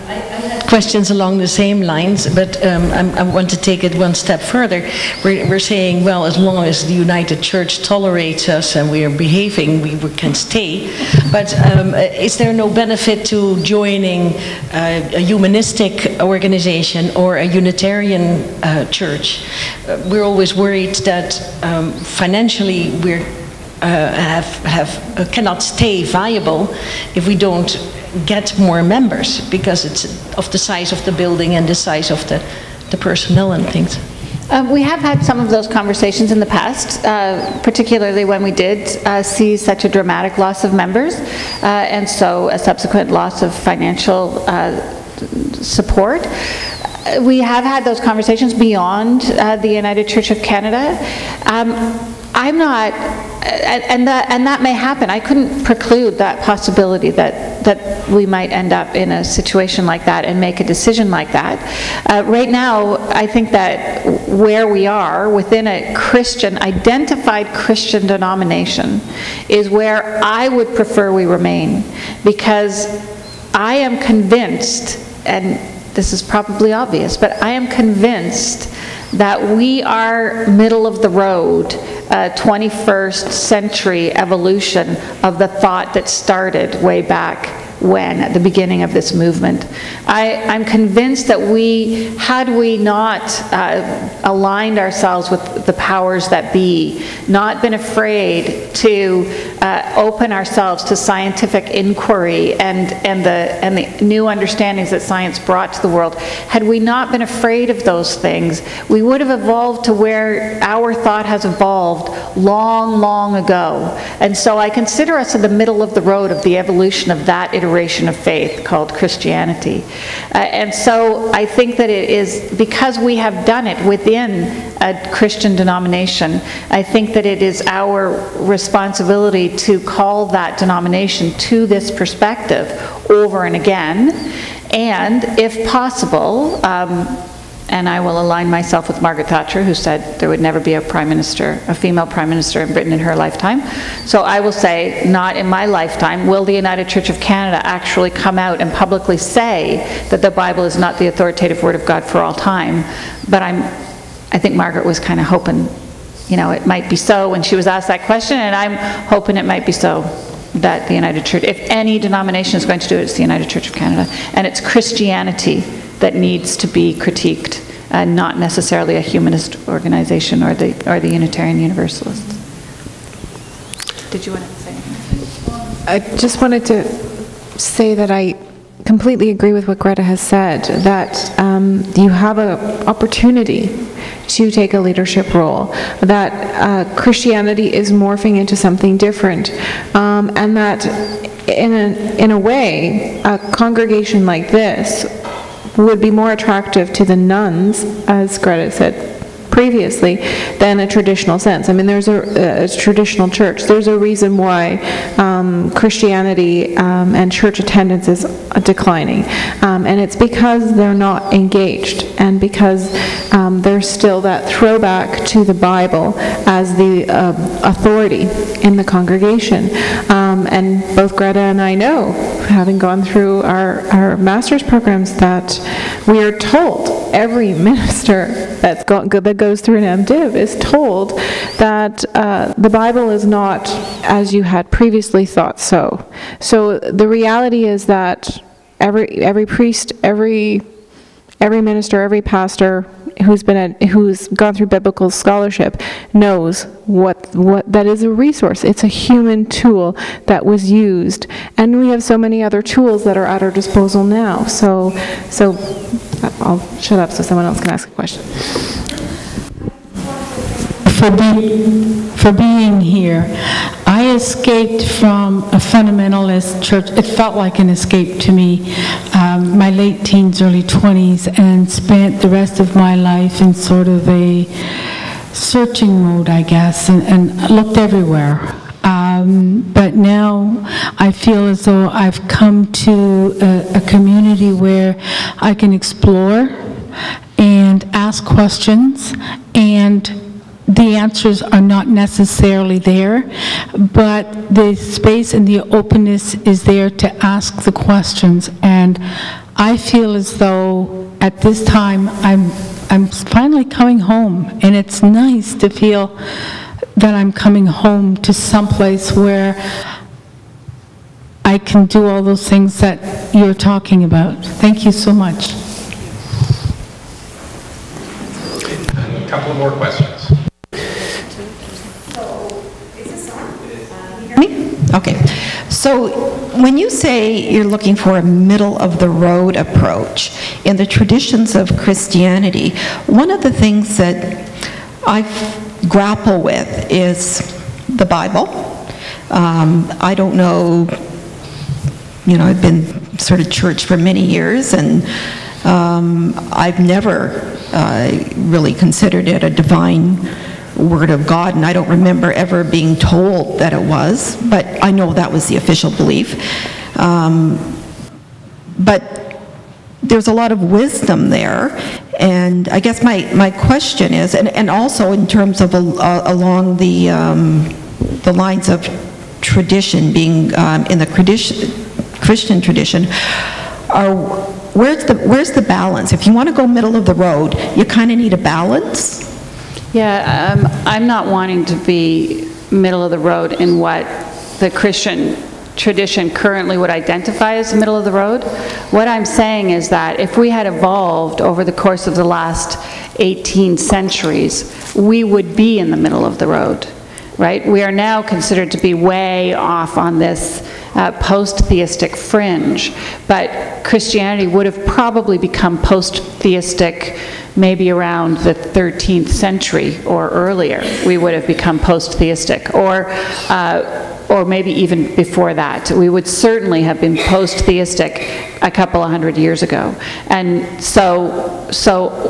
I had questions along the same lines, but I want to take it one step further. We're saying, well, as long as the United Church tolerates us and we are behaving, we can stay. But is there no benefit to joining a humanistic organization or a Unitarian church? We're always worried that financially we're cannot stay viable if we don't get more members, because it's of the size of the building and the size of the personnel and things. We have had some of those conversations in the past, particularly when we did see such a dramatic loss of members, and so a subsequent loss of financial support. We have had those conversations beyond the United Church of Canada. I'm not, and that may happen. I couldn't preclude that possibility that we might end up in a situation like that and make a decision like that. Right now, I think that where we are within a Christian, identified Christian denomination is where I would prefer we remain, because I am convinced, and this is probably obvious, but I am convinced that we are middle of the road, 21st century evolution of the thought that started way back when, at the beginning of this movement. I'm convinced that had we not aligned ourselves with the powers that be, not been afraid to open ourselves to scientific inquiry and the new understandings that science brought to the world, had we not been afraid of those things, we would have evolved to where our thought has evolved long, long ago. And so I consider us in the middle of the road of the evolution of that iteration of faith called Christianity. And so I think that it is, because we have done it within a Christian denomination, I think that it is our responsibility to call that denomination to this perspective over and again, and if possible, and I will align myself with Margaret Thatcher, who said there would never be a female prime minister in Britain in her lifetime. So I will say, not in my lifetime will the United Church of Canada actually come out and publicly say that the Bible is not the authoritative word of God for all time. But I think Margaret was kind of hoping, it might be so when she was asked that question, and I'm hoping it might be so, that the United Church, if any denomination is going to do it, it's the United Church of Canada. And it's Christianity that needs to be critiqued, not necessarily a humanist organization or the Unitarian Universalists. Did you want to say anything? I just wanted to say that I completely agree with what Gretta has said, that you have an opportunity to take a leadership role, that Christianity is morphing into something different, and that in a way, a congregation like this would be more attractive to the nuns, as Gretta said previously, than a traditional sense. I mean, there's a traditional church. There's a reason why Christianity and church attendance is declining. And it's because they're not engaged, and because there's still that throwback to the Bible as the authority in the congregation. And both Gretta and I know, having gone through our master's programs, that we are told, every minister that goes through an MDiv is told that the Bible is not as you had previously thought so. So the reality is that every priest, every minister, every pastor who's gone through biblical scholarship knows what that is a resource. It's a human tool that was used, and we have so many other tools that are at our disposal now. So I'll shut up so someone else can ask a question. For being here, I escaped from a fundamentalist church. It felt like an escape to me, my late teens, early 20s, and spent the rest of my life in sort of a searching mode, I guess, and looked everywhere. But now I feel as though I've come to a community where I can explore and ask questions, and the answers are not necessarily there, but the space and the openness is there to ask the questions. And I feel as though at this time I'm finally coming home, and it's nice to feel that I'm coming home to someplace where I can do all those things that you're talking about. Thank you so much. A couple more questions. Okay, so when you say you're looking for a middle-of-the-road approach in the traditions of Christianity, one of the things that I grapple with is the Bible. I don't know, I've been sort of church for many years, and I've never really considered it a divine Word of God, and I don't remember ever being told that it was, but I know that was the official belief. But there's a lot of wisdom there, and I guess my question is, and also in terms of along the lines of tradition, being in the Christian tradition, where's the balance? If you want to go middle of the road, you kind of need a balance. Yeah, I'm not wanting to be middle of the road in what the Christian tradition currently would identify as the middle of the road. What I'm saying is that if we had evolved over the course of the last 18 centuries, we would be in the middle of the road, right? We are now considered to be way off on this post-theistic fringe, but Christianity would have probably become post-theistic maybe around the 13th century or earlier. We would have become post-theistic, or maybe even before that. We would certainly have been post-theistic a couple of hundred years ago. And so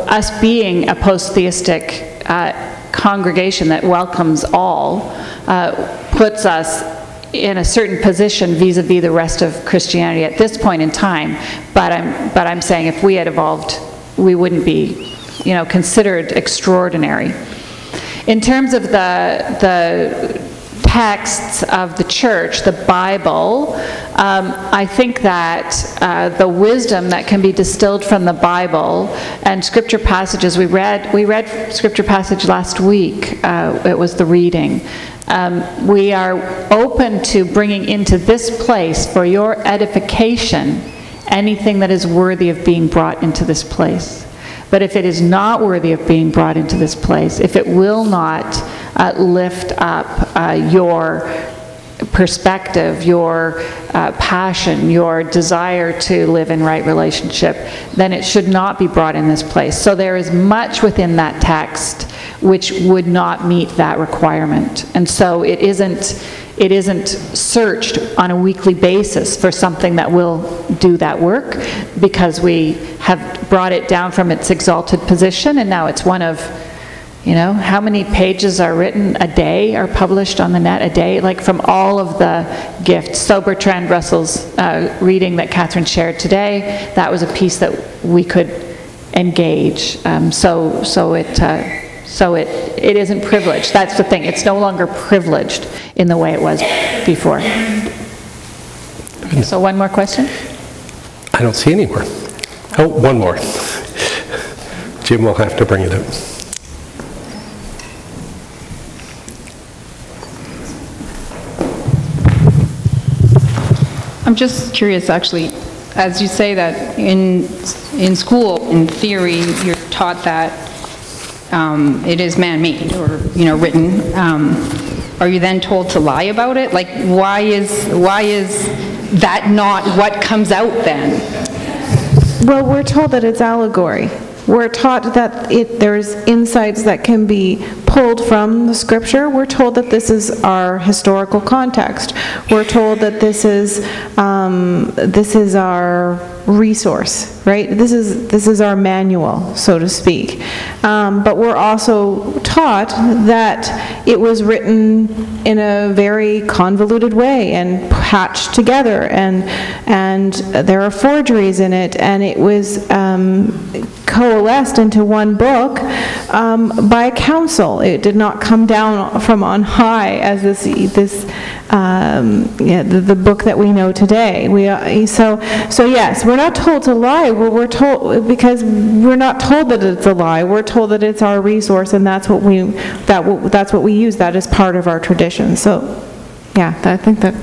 us being a post-theistic congregation that welcomes all puts us in a certain position vis-a-vis the rest of Christianity at this point in time. But I'm saying if we had evolved, we wouldn't be, considered extraordinary. In terms of the texts of the church, the Bible, I think that the wisdom that can be distilled from the Bible and scripture passages, we read scripture passage last week. It was the reading. We are open to bringing into this place for your edification anything that is worthy of being brought into this place. But if it is not worthy of being brought into this place, if it will not lift up your perspective, your passion, your desire to live in right relationship, then it should not be brought in this place. So there is much within that text which would not meet that requirement. And so it isn't searched on a weekly basis for something that will do that work, because we have brought it down from its exalted position, and now it's one of, how many pages are written a day, are published on the net a day, like from all of the gifts. So Bertrand Russell's reading that Catherine shared today, that was a piece that we could engage. So it isn't privileged. That's the thing. It's no longer privileged in the way it was before. Okay, so one more question? I don't see any more. Oh, one more. Jim will have to bring it up. I'm just curious, actually, as you say that in school, in theory, you're taught that it is man-made or, written, are you then told to lie about it? Like, why is that not what comes out then? Well, we're told that it's allegory. We're taught that there's insights that can be pulled from the scripture. We're told that this is our historical context. We're told that this is our resource, right? This is our manual, so to speak. But we're also taught that it was written in a very convoluted way and patched together, and there are forgeries in it, and it was coalesced into one book by a council. It did not come down from on high as the book that we know today. So yes, we're not told to lie. We're told, because we're not told that it's a lie. We're told that it's our resource, and that's what we use. That is part of our tradition. So, yeah, I think that.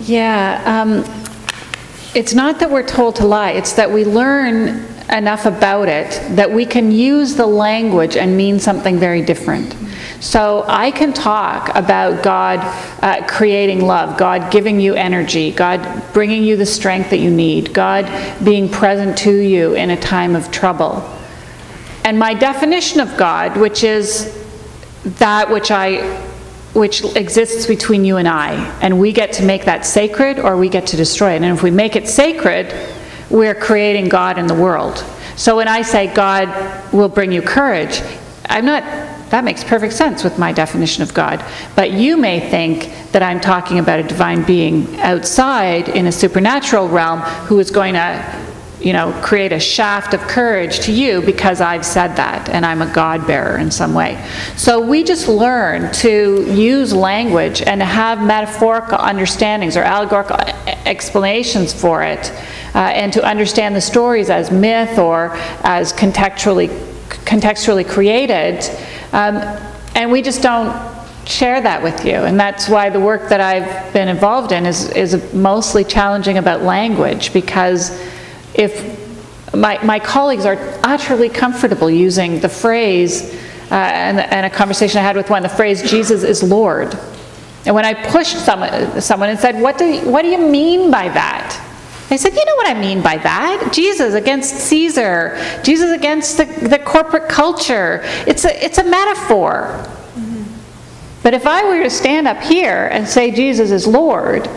Yeah, it's not that we're told to lie. It's that we learn enough about it that we can use the language and mean something very different. So I can talk about God creating love, God giving you energy, God bringing you the strength that you need, God being present to you in a time of trouble. And my definition of God, which is that which exists between you and I, and we get to make that sacred or we get to destroy it. And if we make it sacred, we're creating God in the world. So when I say God will bring you courage, that makes perfect sense with my definition of God. But you may think that I'm talking about a divine being outside in a supernatural realm who is going to, create a shaft of courage to you because I've said that and I'm a God bearer in some way. So we just learn to use language and have metaphorical understandings or allegorical explanations for it, and to understand the stories as myth or as contextually created. And we just don't share that with you, and that's why the work that I've been involved in is mostly challenging about language, because if my colleagues are utterly comfortable using the phrase, and a conversation I had with one, the phrase "Jesus is Lord," and when I pushed someone and said, "What do you mean by that?" I said, "You know what I mean by that? Jesus against Caesar, Jesus against the corporate culture. It's a metaphor." But if I were to stand up here and say Jesus is Lord,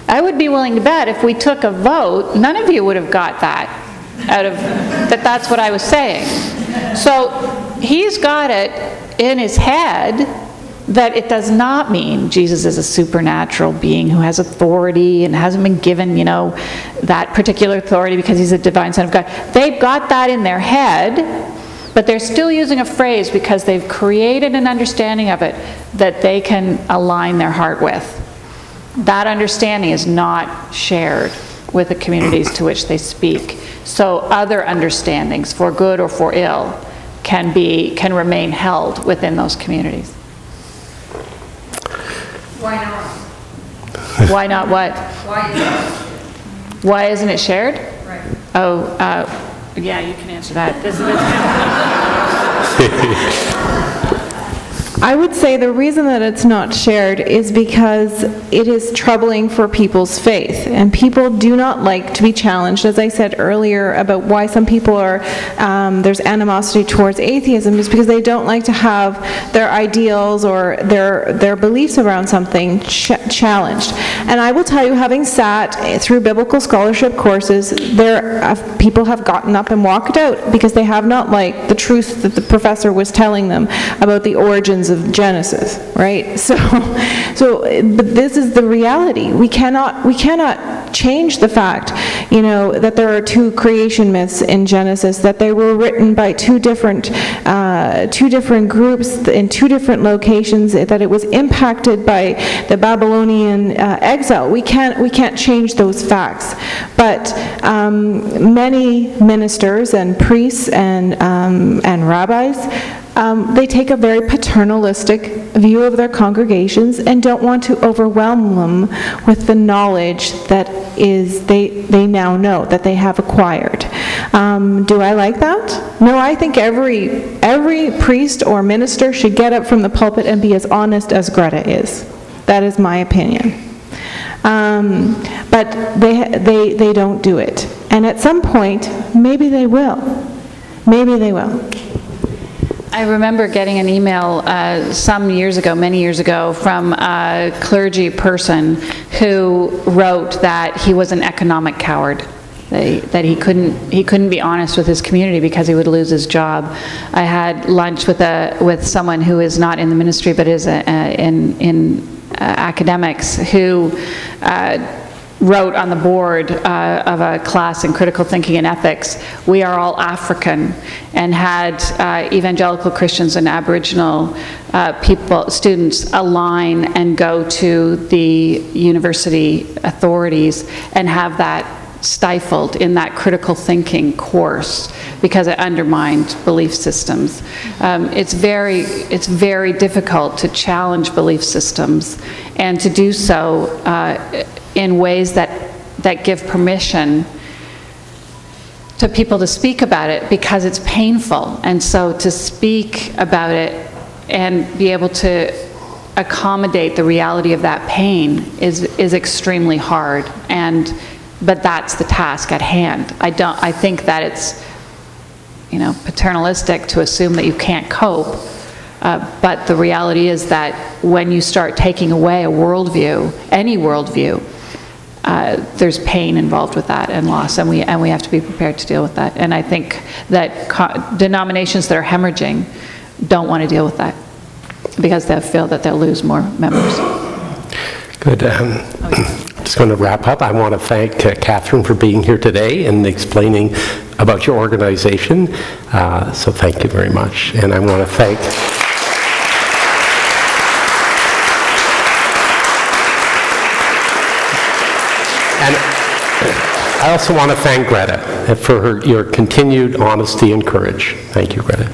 I would be willing to bet if we took a vote, none of you would have got that out of that's what I was saying. So he's got it in his head that it does not mean Jesus is a supernatural being who has authority and hasn't been given, that particular authority because he's a divine Son of God. They've got that in their head, but they're still using a phrase because they've created an understanding of it that they can align their heart with. That understanding is not shared with the communities to which they speak. So other understandings, for good or for ill, can remain held within those communities. Why not? Why not what? Why isn't it? Why isn't it shared? Right. Oh, yeah, you can answer that. I would say the reason that it's not shared is because it is troubling for people's faith, and people do not like to be challenged. As I said earlier about why some people are, there's animosity towards atheism, is because they don't like to have their ideals or their beliefs around something challenged. And I will tell you, having sat through biblical scholarship courses, people have gotten up and walked out because they have not liked the truth that the professor was telling them about the origins of Genesis, right? But this is the reality. We cannot change the fact, that there are two creation myths in Genesis, that they were written by two different groups in two different locations, that it was impacted by the Babylonian exile. We can't change those facts, but many ministers and priests and rabbis, they take a very paternalistic view of their congregations and don't want to overwhelm them with the knowledge that they now know, that they have acquired. Do I like that? No, I think every priest or minister should get up from the pulpit and be as honest as Gretta is. That is my opinion. But they don't do it. And at some point, maybe they will. Maybe they will. I remember getting an email some years ago, many years ago, from a clergy person who wrote that he was an economic coward, that he couldn't be honest with his community because he would lose his job. I had lunch with someone who is not in the ministry but is in academics who wrote on the board of a class in critical thinking and ethics, "We are all African," and had evangelical Christians and Aboriginal students align and go to the university authorities and have that stifled in that critical thinking course because it undermined belief systems. It's very difficult to challenge belief systems and to do so in ways that give permission to people to speak about it because it's painful. And so to speak about it and be able to accommodate the reality of that pain is extremely hard. But that's the task at hand. I think that it's, paternalistic to assume that you can't cope. But the reality is that when you start taking away a worldview, any worldview, there's pain involved with that and loss, and we have to be prepared to deal with that. And I think that denominations that are hemorrhaging don't want to deal with that because they feel that they'll lose more members. Good. Just going to wrap up. I want to thank Catherine for being here today and explaining about your organization. So thank you very much. And I want to thank I also want to thank Gretta for your continued honesty and courage. Thank you, Gretta.